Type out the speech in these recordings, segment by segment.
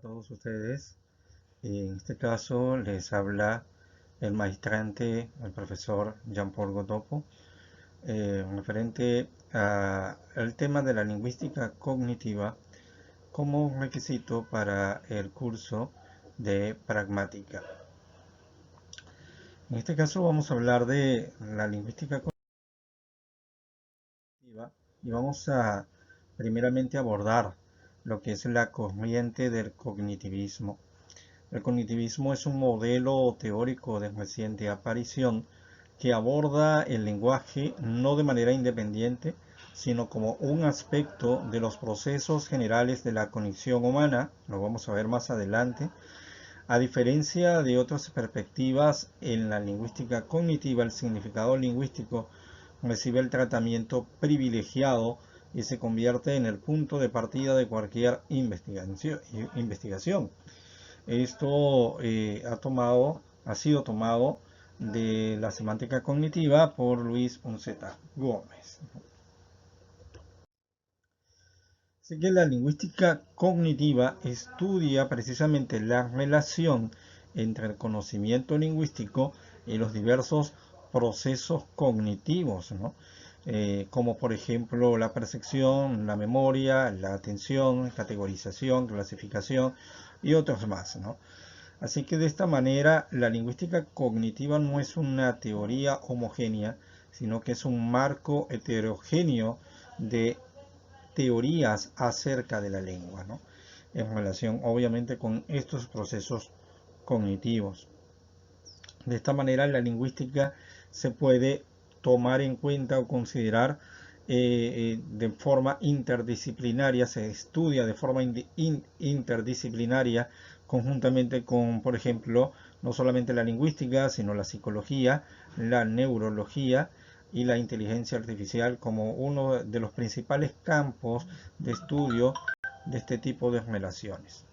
todos ustedes. En este caso les habla el maestrante, el profesor Jean-Paul Gotopo, referente al tema de la lingüística cognitiva como requisito para el curso de pragmática. En este caso vamos a hablar de la lingüística cognitiva y vamos a primeramente abordar lo que es la corriente del cognitivismo. El cognitivismo es un modelo teórico de reciente aparición que aborda el lenguaje no de manera independiente, sino como un aspecto de los procesos generales de la cognición humana, lo vamos a ver más adelante. A diferencia de otras perspectivas, en la lingüística cognitiva el significado lingüístico recibe el tratamiento privilegiado y se convierte en el punto de partida de cualquier investigación. Esto ha sido tomado de la semántica cognitiva por Luis Unceta Gómez. Así que la lingüística cognitiva estudia precisamente la relación entre el conocimiento lingüístico y los diversos procesos cognitivos, ¿no? Como por ejemplo la percepción, la memoria, la atención, categorización, clasificación y otros más, ¿no? Así que de esta manera la lingüística cognitiva no es una teoría homogénea, sino que es un marco heterogéneo de teorías acerca de la lengua, ¿no? En relación obviamente con estos procesos cognitivos. De esta manera la lingüística se puede tomar en cuenta o considerar de forma interdisciplinaria, se estudia de forma interdisciplinaria conjuntamente con, por ejemplo, no solamente la lingüística, sino la psicología, la neurología y la inteligencia artificial como uno de los principales campos de estudio de este tipo de relaciones.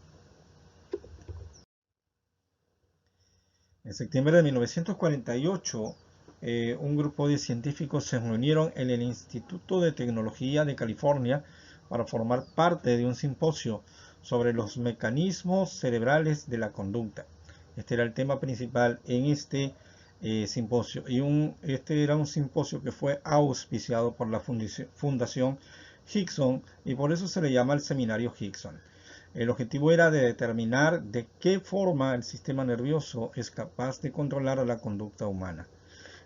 En septiembre de 1948, un grupo de científicos se reunieron en el Instituto de Tecnología de California para formar parte de un simposio sobre los mecanismos cerebrales de la conducta. Este era el tema principal en este simposio. Este era un simposio que fue auspiciado por la Fundación Hickson y por eso se le llama el Seminario Hickson. El objetivo era de determinar de qué forma el sistema nervioso es capaz de controlar la conducta humana.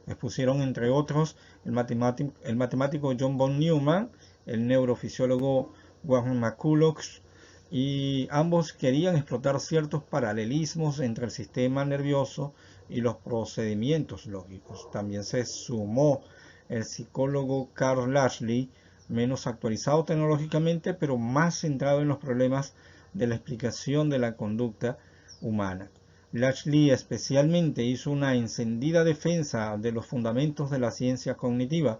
Expusieron, entre otros, el matemático John von Neumann, el neurofisiólogo Warren McCulloch, y ambos querían explotar ciertos paralelismos entre el sistema nervioso y los procedimientos lógicos. También se sumó el psicólogo Carl Lashley, menos actualizado tecnológicamente, pero más centrado en los problemas de la explicación de la conducta humana. Lashley especialmente hizo una encendida defensa de los fundamentos de la ciencia cognitiva,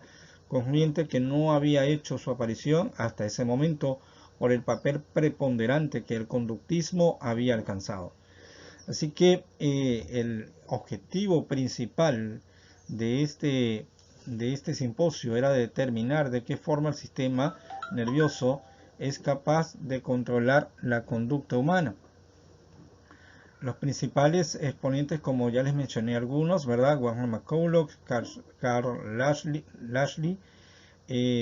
corriente que no había hecho su aparición hasta ese momento por el papel preponderante que el conductismo había alcanzado. Así que el objetivo principal de este simposio era determinar de qué forma el sistema nervioso es capaz de controlar la conducta humana. Los principales exponentes, como ya les mencioné algunos, ¿verdad? Warren McCulloch, Carl Lashley,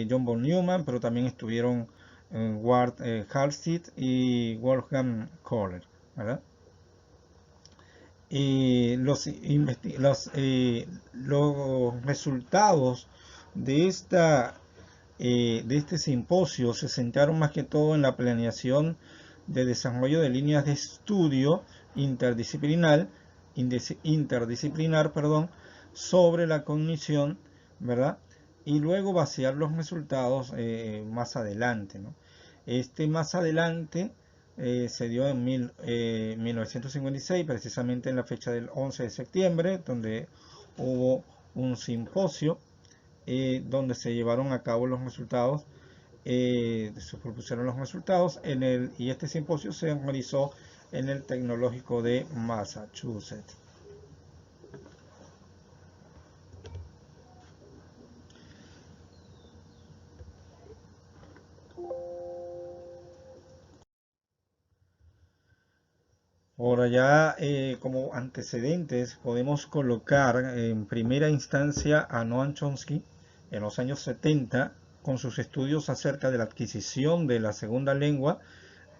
John von Neumann, pero también estuvieron Ward Halstead y Wolfgang Kohler, ¿verdad? Los resultados de este simposio se centraron más que todo en la planeación de desarrollo de líneas de estudio interdisciplinar, sobre la cognición, ¿verdad? Y luego vaciar los resultados más adelante, ¿no? Más adelante se dio en 1956, precisamente en la fecha del 11 de septiembre, donde hubo un simposio donde se llevaron a cabo los resultados, se propusieron los resultados y este simposio se realizó en el Tecnológico de Massachusetts. Por allá, como antecedentes, podemos colocar en primera instancia a Noam Chomsky en los años 70 con sus estudios acerca de la adquisición de la segunda lengua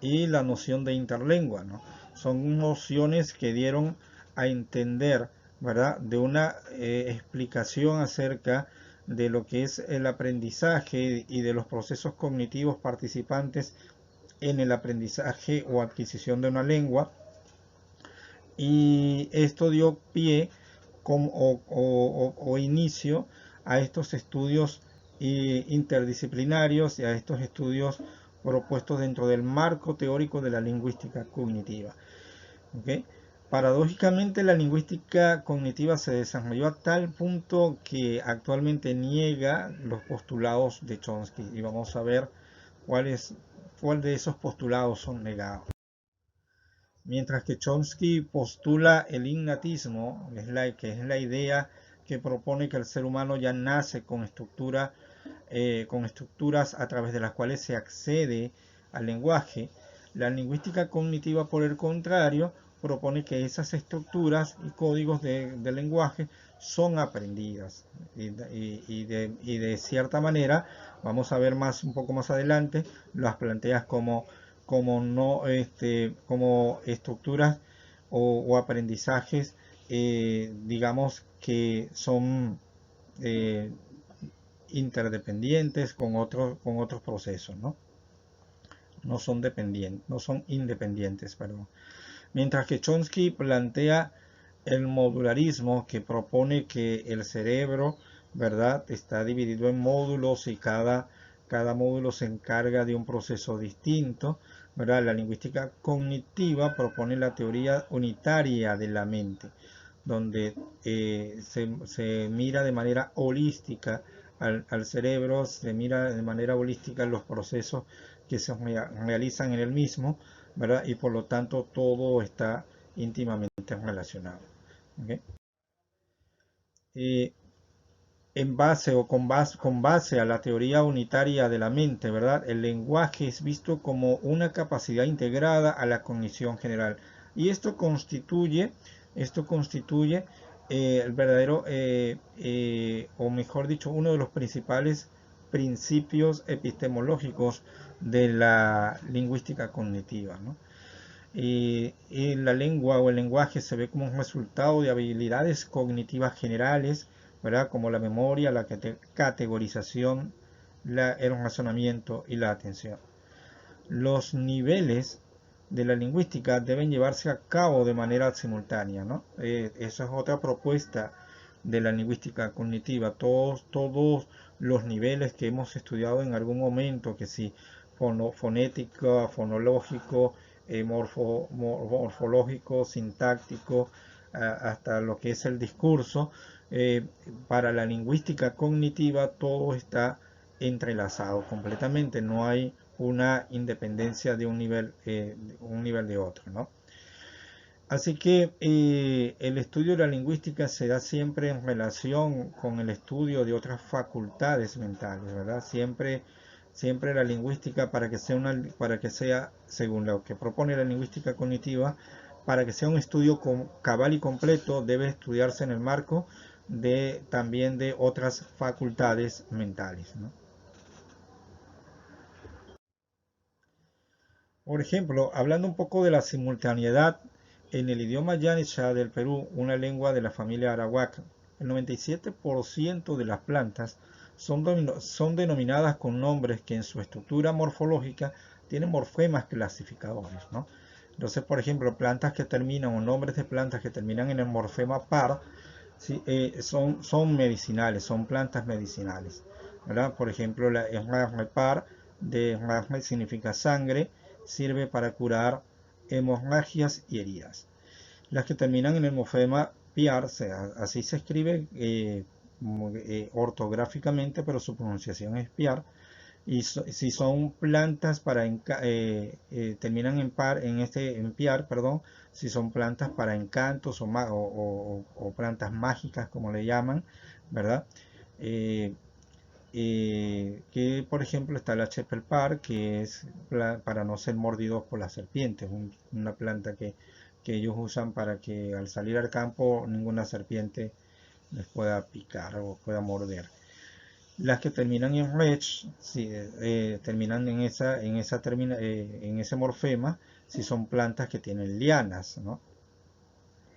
y la noción de interlengua, ¿no? Son nociones que dieron a entender, ¿verdad?, de una explicación acerca de lo que es el aprendizaje y de los procesos cognitivos participantes en el aprendizaje o adquisición de una lengua, y esto dio pie o inicio a estos estudios interdisciplinarios y a estos estudios propuestos dentro del marco teórico de la lingüística cognitiva. ¿Okay? Paradójicamente, la lingüística cognitiva se desarrolló a tal punto que actualmente niega los postulados de Chomsky, y vamos a ver cuál de esos postulados son negados. Mientras que Chomsky postula el innatismo, que es la idea que propone que el ser humano ya nace con estructuras a través de las cuales se accede al lenguaje, la lingüística cognitiva, por el contrario, propone que esas estructuras y códigos del lenguaje son aprendidas y de cierta manera, vamos a ver un poco más adelante, las planteas como estructuras o aprendizajes, digamos, que son eh, interdependientes con otros procesos, ¿no? No son dependientes, no son independientes, perdón. Mientras que Chomsky plantea el modularismo, que propone que el cerebro, ¿verdad?, está dividido en módulos y cada módulo se encarga de un proceso distinto, ¿verdad? La lingüística cognitiva propone la teoría unitaria de la mente, donde se mira de manera holística al cerebro, se mira de manera holística los procesos que se realizan en el mismo, ¿verdad? Y por lo tanto todo está íntimamente relacionado. ¿Okay? Eh, en base o con base a la teoría unitaria de la mente, ¿verdad? El lenguaje es visto como una capacidad integrada a la cognición general. Y esto constituye el verdadero, o mejor dicho, uno de los principales principios epistemológicos de la lingüística cognitiva, ¿no? Y la lengua o el lenguaje se ve como un resultado de habilidades cognitivas generales, ¿verdad? Como la memoria, la categorización, el razonamiento y la atención. Los niveles de la lingüística deben llevarse a cabo de manera simultánea, ¿no? Esa es otra propuesta de la lingüística cognitiva. Todos los niveles que hemos estudiado en algún momento, que si fonética, fonológico, morfológico, sintáctico, hasta lo que es el discurso, para la lingüística cognitiva todo está entrelazado completamente, no hay una independencia de un nivel de otro, ¿no? Así que el estudio de la lingüística se da siempre en relación con el estudio de otras facultades mentales, ¿verdad? Siempre la lingüística, para que sea, según lo que propone la lingüística cognitiva, para que sea un estudio cabal y completo, debe estudiarse en el marco también de otras facultades mentales, ¿no? Por ejemplo, hablando un poco de la simultaneidad, en el idioma yanesha del Perú, una lengua de la familia arawak, el 97% de las plantas son denominadas con nombres que en su estructura morfológica tienen morfemas clasificadores, ¿no? Entonces, por ejemplo, plantas que terminan, o nombres de plantas que terminan en el morfema par, ¿sí? Son medicinales, son plantas medicinales, ¿verdad? Por ejemplo, la par de significa sangre, sirve para curar hemorragias y heridas. Las que terminan en el morfema piar, así se escribe ortográficamente, pero su pronunciación es piar. Y si son plantas terminan en piar, perdón, si son plantas para encantos o plantas mágicas, como le llaman, ¿verdad? Eh, que por ejemplo está la Chepelpar, que es para no ser mordidos por las serpientes, una planta que ellos usan para que al salir al campo ninguna serpiente les pueda picar o pueda morder. Las que terminan en rech, si, terminan en ese morfema, si son plantas que tienen lianas, ¿no?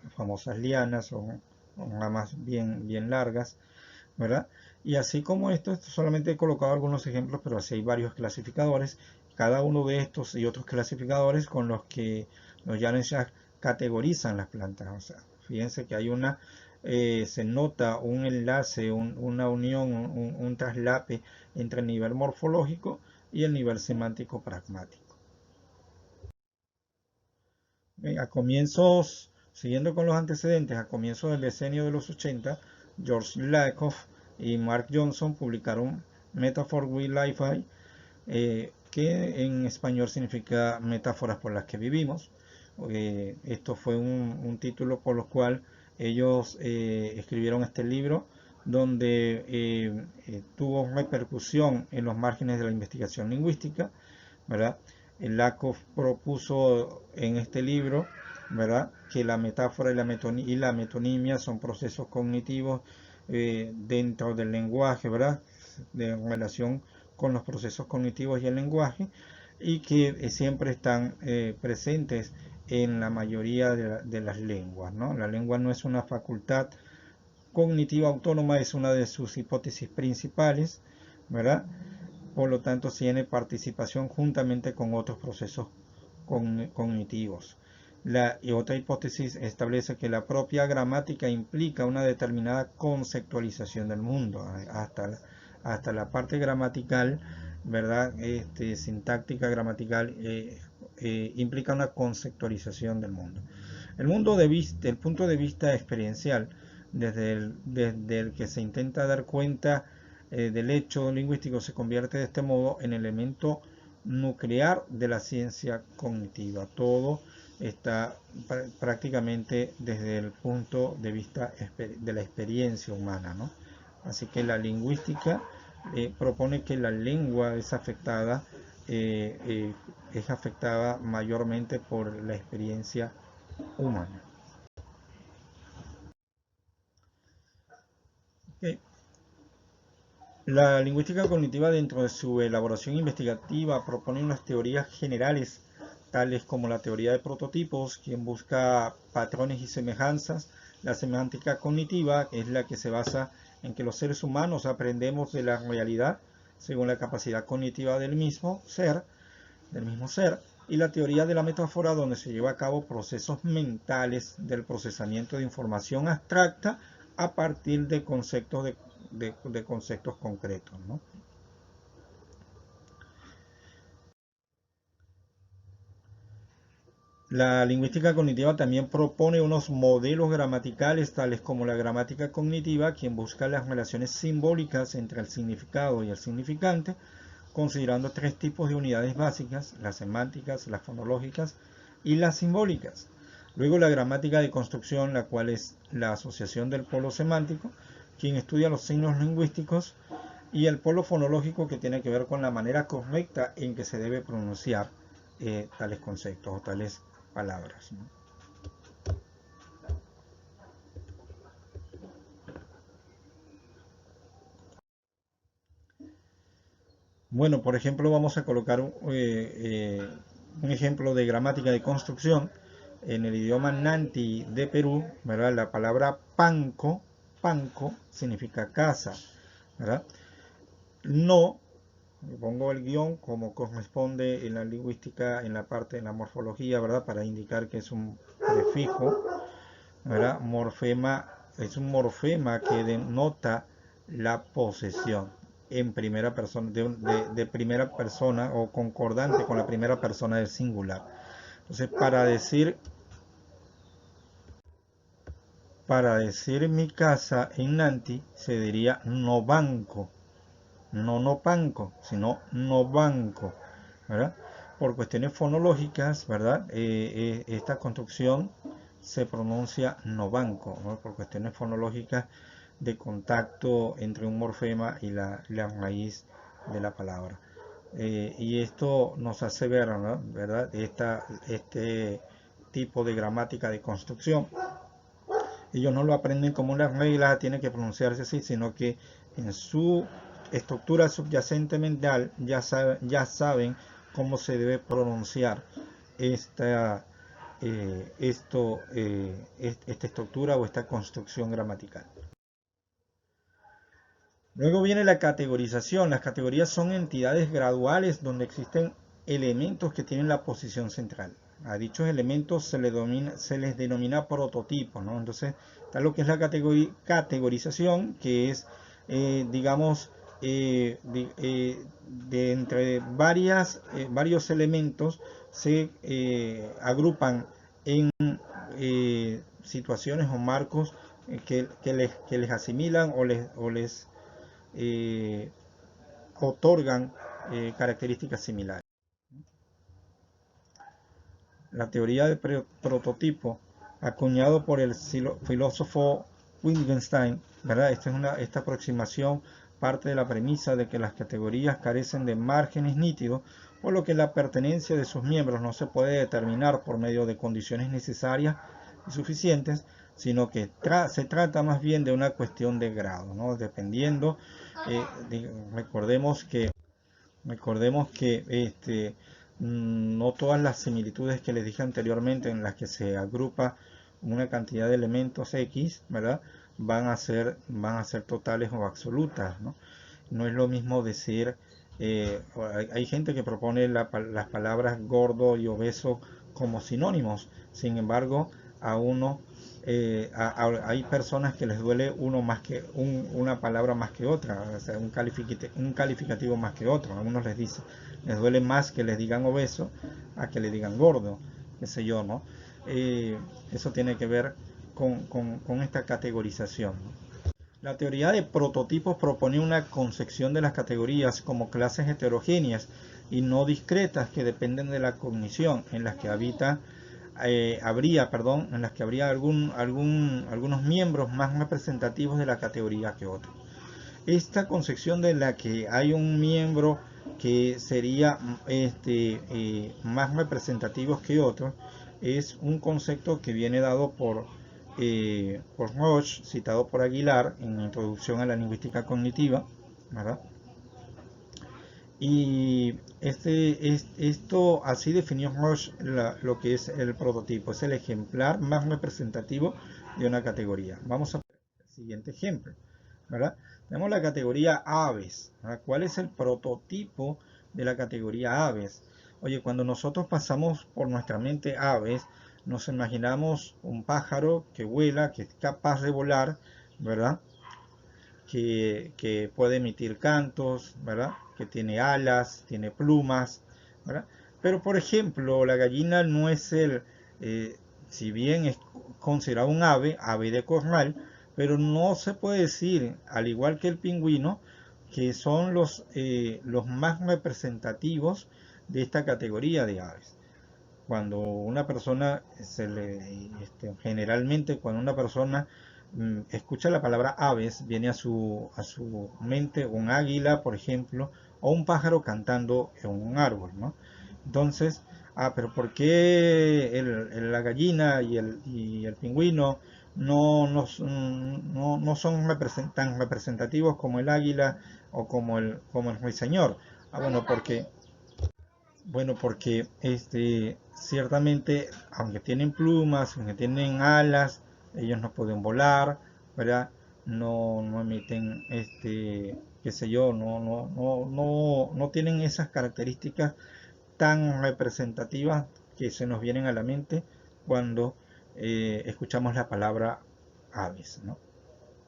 Las famosas lianas son ramas bien largas, ¿verdad? Y así como esto, solamente he colocado algunos ejemplos, pero así hay varios clasificadores. Cada uno de estos y otros clasificadores con los que los Janssen categorizan las plantas. O sea, fíjense que hay se nota un enlace, una unión, un traslape entre el nivel morfológico y el nivel semántico pragmático. A comienzos, siguiendo con los antecedentes, a comienzos del decenio de los 80, George Lakoff y Mark Johnson publicaron Metaphor with Life, que en español significa metáforas por las que vivimos. Esto fue un título por lo cual ellos escribieron este libro, donde tuvo repercusión en los márgenes de la investigación lingüística, ¿verdad? Lakoff propuso en este libro, ¿verdad?, que la metáfora y la metonimia son procesos cognitivos dentro del lenguaje, ¿verdad?, de relación con los procesos cognitivos y el lenguaje, y que siempre están presentes en la mayoría de las lenguas, ¿no? La lengua no es una facultad cognitiva autónoma, es una de sus hipótesis principales, ¿verdad? Por lo tanto, tiene participación juntamente con otros procesos cognitivos. Y otra hipótesis establece que la propia gramática implica una determinada conceptualización del mundo, hasta la parte gramatical, ¿verdad? Sintáctica gramatical implica una conceptualización del mundo. El punto de vista experiencial, desde el que se intenta dar cuenta del hecho lingüístico, se convierte de este modo en elemento nuclear de la ciencia cognitiva. Todo está prácticamente desde el punto de vista de la experiencia humana, ¿no? Así que la lingüística propone que la lengua es afectada mayormente por la experiencia humana. Okay. La lingüística cognitiva, dentro de su elaboración investigativa, propone unas teorías generales, tales como la teoría de prototipos, quien busca patrones y semejanzas. La semántica cognitiva es la que se basa en que los seres humanos aprendemos de la realidad según la capacidad cognitiva del mismo ser, y la teoría de la metáfora, donde se lleva a cabo procesos mentales del procesamiento de información abstracta a partir de conceptos conceptos concretos, ¿no? La lingüística cognitiva también propone unos modelos gramaticales, tales como la gramática cognitiva, quien busca las relaciones simbólicas entre el significado y el significante, considerando tres tipos de unidades básicas: las semánticas, las fonológicas y las simbólicas. Luego la gramática de construcción, la cual es la asociación del polo semántico, quien estudia los signos lingüísticos, y el polo fonológico, que tiene que ver con la manera correcta en que se debe pronunciar tales conceptos o tales palabras, ¿no? Bueno, por ejemplo, vamos a colocar un ejemplo de gramática de construcción. En el idioma Nanti de Perú, ¿verdad?, la palabra panco significa casa, ¿verdad? No, pongo el guión como corresponde en la lingüística, en la parte de la morfología, ¿verdad?, para indicar que es un prefijo, ¿verdad? Es un morfema que denota la posesión en primera persona, de primera persona, o concordante con la primera persona del singular. Entonces, para decir mi casa en Nanti se diría no banco, no panco, sino no banco, ¿verdad? Por cuestiones fonológicas, ¿verdad? Esta construcción se pronuncia no banco, ¿no?, por cuestiones fonológicas de contacto entre un morfema y la raíz de la palabra. Y esto nos hace ver, ¿no?, ¿verdad?, tipo de gramática de construcción. Ellos no lo aprenden como una regla, tiene que pronunciarse así, sino que en su estructura subyacente mental ya saben cómo se debe pronunciar esta estructura o esta construcción gramatical. Luego viene la categorización. Las categorías son entidades graduales donde existen elementos que tienen la posición central. A dichos elementos se les denomina prototipos, ¿no? Entonces está lo que es la categorización, que es, digamos, de entre varios elementos se agrupan en situaciones o marcos que les asimilan o les otorgan características similares. La teoría del prototipo, acuñado por el filósofo Wittgenstein, ¿verdad? Esta aproximación parte de la premisa de que las categorías carecen de márgenes nítidos, por lo que la pertenencia de sus miembros no se puede determinar por medio de condiciones necesarias y suficientes, sino que se trata más bien de una cuestión de grado, ¿no? Dependiendo, recordemos que no todas las similitudes que les dije anteriormente en las que se agrupa una cantidad de elementos X, ¿verdad? van a ser totales o absolutas, ¿no? No es lo mismo decir, hay gente que propone las palabras gordo y obeso como sinónimos, sin embargo, hay personas que les duele una palabra más que otra, o sea, un calificativo más que otro. A algunos les duele más que les digan obeso a que le digan gordo, qué sé yo, ¿no? Eso tiene que ver con esta categorización, ¿no? La teoría de prototipos propone una concepción de las categorías como clases heterogéneas y no discretas que dependen de la cognición, en las que habría algunos miembros más representativos de la categoría que otros. Esta concepción de la que hay un miembro que sería más representativo que otros es un concepto que viene dado por Roche, citado por Aguilar en Introducción a la Lingüística Cognitiva, ¿verdad? Y esto así definió Roche lo que es el prototipo, es el ejemplar más representativo de una categoría. Vamos a ver el siguiente ejemplo, ¿verdad? Tenemos la categoría aves, ¿verdad? ¿Cuál es el prototipo de la categoría aves? Oye, cuando nosotros pasamos por nuestra mente aves, nos imaginamos un pájaro que vuela, que es capaz de volar, ¿verdad? Que puede emitir cantos, ¿verdad? Que tiene alas, tiene plumas, ¿verdad? Pero por ejemplo, la gallina no es si bien es considerado un ave de corral, pero no se puede decir, al igual que el pingüino, que son los más representativos de esta categoría de aves. Cuando una persona generalmente cuando una persona escucha la palabra aves, viene a su mente un águila, por ejemplo, o un pájaro cantando en un árbol, ¿no? Entonces, pero ¿por qué la gallina y el pingüino no son tan representativos como el águila o como el ruiseñor? Porque ciertamente, aunque tienen plumas, aunque tienen alas, ellos no pueden volar, ¿verdad? No emiten, qué sé yo, no tienen esas características tan representativas que se nos vienen a la mente cuando escuchamos la palabra aves, ¿no?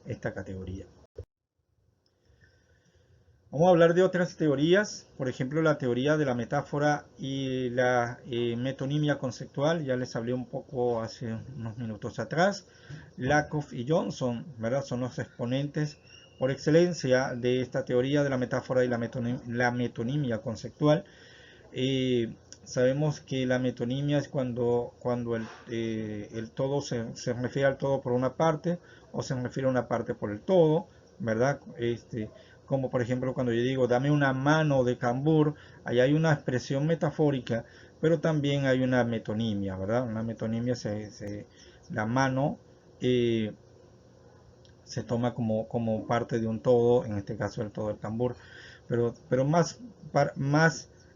Esta categoría. Vamos a hablar de otras teorías, por ejemplo la teoría de la metáfora y la metonimia conceptual, ya les hablé un poco hace unos minutos atrás. Lakoff y Johnson, ¿verdad? Son los exponentes por excelencia de esta teoría de la metáfora y la metonimia conceptual. Sabemos que la metonimia es cuando el todo se refiere al todo por una parte o se refiere a una parte por el todo, ¿verdad? Como por ejemplo cuando yo digo dame una mano de cambur, ahí hay una expresión metafórica pero también hay una metonimia, ¿verdad? Una metonimia, la mano se toma como parte de un todo, en este caso el todo del cambur, pero más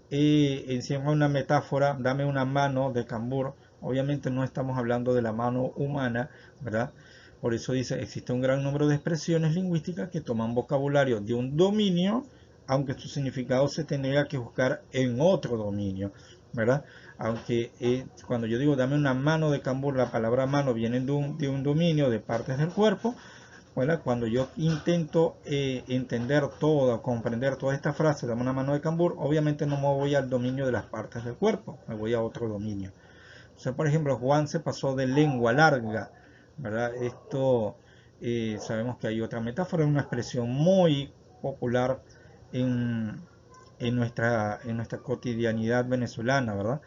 encima una metáfora, dame una mano de cambur. Obviamente no estamos hablando de la mano humana, ¿verdad? Por eso dice, existe un gran número de expresiones lingüísticas que toman vocabulario de un dominio, aunque su significado se tenga que buscar en otro dominio, ¿verdad? Aunque cuando yo digo dame una mano de cambur, la palabra mano viene de un dominio de partes del cuerpo. Bueno, cuando yo intento entender todo, comprender toda esta frase, dame una mano de cambur, obviamente no me voy al dominio de las partes del cuerpo, me voy a otro dominio. O sea, por ejemplo, Juan se pasó de lengua larga, ¿verdad? Esto sabemos que hay otra metáfora, una expresión muy popular en, en nuestra cotidianidad venezolana, ¿verdad?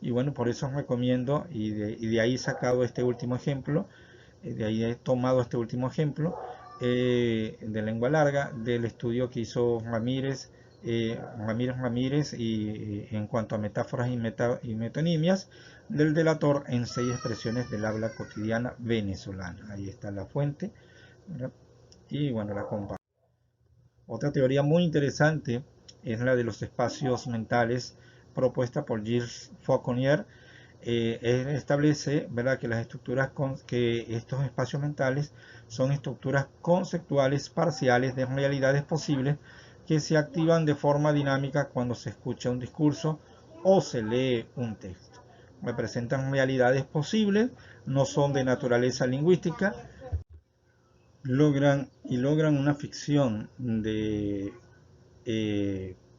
Y bueno, por eso os recomiendo, y de ahí he sacado este último ejemplo, de ahí he tomado este último ejemplo de lengua larga del estudio que hizo Ramírez y en cuanto a metáforas y metonimias del delator en 6 expresiones del habla cotidiana venezolana. Ahí está la fuente, ¿verdad? Y bueno, la comparto. Otra teoría muy interesante es la de los espacios mentales propuesta por Gilles Fauconnier. Él establece, ¿verdad?, que las estructuras que estos espacios mentales son estructuras conceptuales parciales de realidades posibles que se activan de forma dinámica cuando se escucha un discurso o se lee un texto. Representan realidades posibles, no son de naturaleza lingüística, logran una ficción de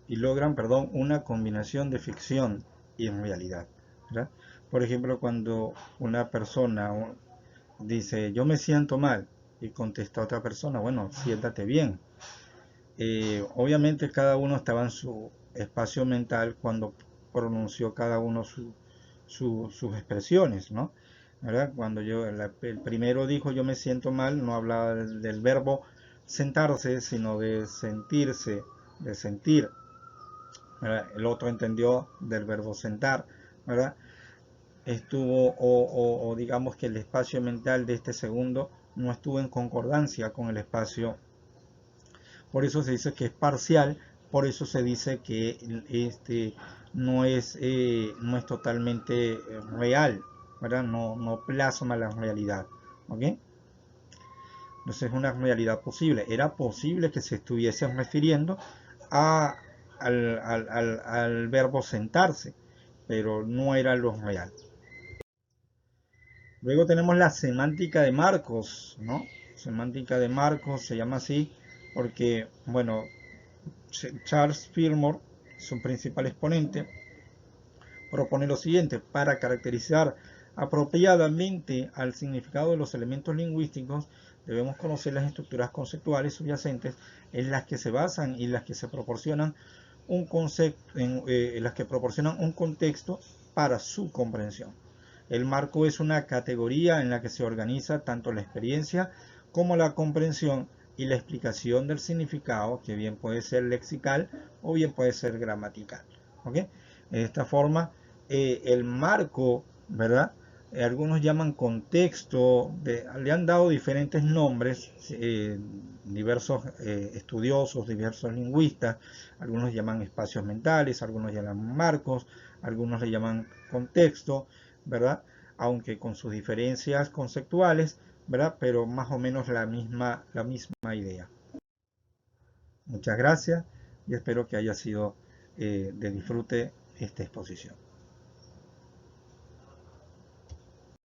logran una combinación de ficción y realidad, ¿verdad? Por ejemplo, cuando una persona dice yo me siento mal y contesta a otra persona, bueno, siéntate bien. Obviamente cada uno estaba en su espacio mental cuando pronunció cada uno sus expresiones, ¿no? ¿Verdad? Cuando el primero dijo yo me siento mal, no hablaba del verbo sentarse, sino de sentirse, de sentir, ¿verdad? El otro entendió del verbo sentar, ¿verdad? Estuvo, o digamos que el espacio mental de este segundo no estuvo en concordancia con el espacio. Por eso se dice que es parcial, por eso se dice que no es totalmente real, ¿verdad? No plasma la realidad, ¿ok? Entonces es una realidad posible. Era posible que se estuviesen refiriendo al verbo sentarse, pero no era lo real. Luego tenemos la semántica de Marcos, ¿no? Semántica de Marcos se llama así porque, bueno, Charles Fillmore, su principal exponente, propone lo siguiente: para caracterizar apropiadamente al significado de los elementos lingüísticos, debemos conocer las estructuras conceptuales subyacentes en las que se basan y las que se proporcionan un concepto, las que proporcionan un contexto para su comprensión. El marco es una categoría en la que se organiza tanto la experiencia como la comprensión y la explicación del significado, que bien puede ser lexical o bien puede ser gramatical. ¿Okay? De esta forma, el marco, ¿verdad? Algunos llaman contexto, le han dado diferentes nombres, diversos estudiosos, diversos lingüistas, algunos llaman espacios mentales, algunos llaman marcos, algunos le llaman contexto, ¿verdad? Aunque con sus diferencias conceptuales, ¿verdad? Pero más o menos la misma idea. Muchas gracias y espero que haya sido de disfrute esta exposición.